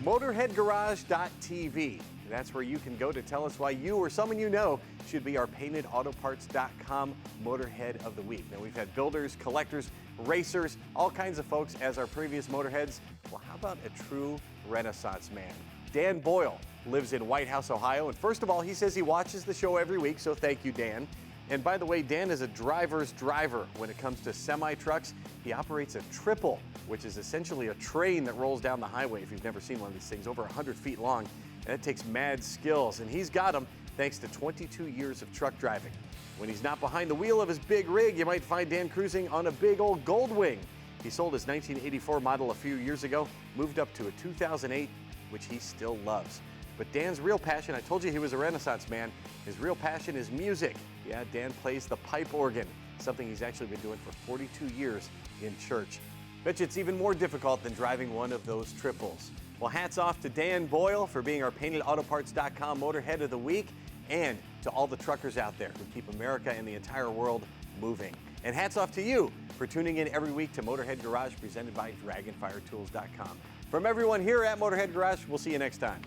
MotorheadGarage.tv. That's where you can go to tell us why you or someone you know should be our PaintedAutoParts.com Motorhead of the Week. Now, we've had builders, collectors, racers, all kinds of folks as our previous Motorheads. Well, how about a true Renaissance man? Dan Boyle lives in White House, Ohio. And first of all, he says he watches the show every week, so thank you, Dan. And by the way, Dan is a driver's driver when it comes to semi-trucks. He operates a triple, which is essentially a train that rolls down the highway. If you've never seen one of these things, over 100 feet long. And it takes mad skills, and he's got them thanks to 22 years of truck driving. When he's not behind the wheel of his big rig, you might find Dan cruising on a big old Goldwing. He sold his 1984 model a few years ago, moved up to a 2008, which he still loves. But Dan's real passion, I told you he was a Renaissance man, his real passion is music. Yeah, Dan plays the pipe organ, something he's actually been doing for 42 years in church. Bet you it's even more difficult than driving one of those triples. Well, hats off to Dan Boyle for being our PaintedAutoParts.com Motorhead of the Week, and to all the truckers out there who keep America and the entire world moving. And hats off to you for tuning in every week to Motorhead Garage, presented by DragonfireTools.com. From everyone here at Motorhead Garage, we'll see you next time.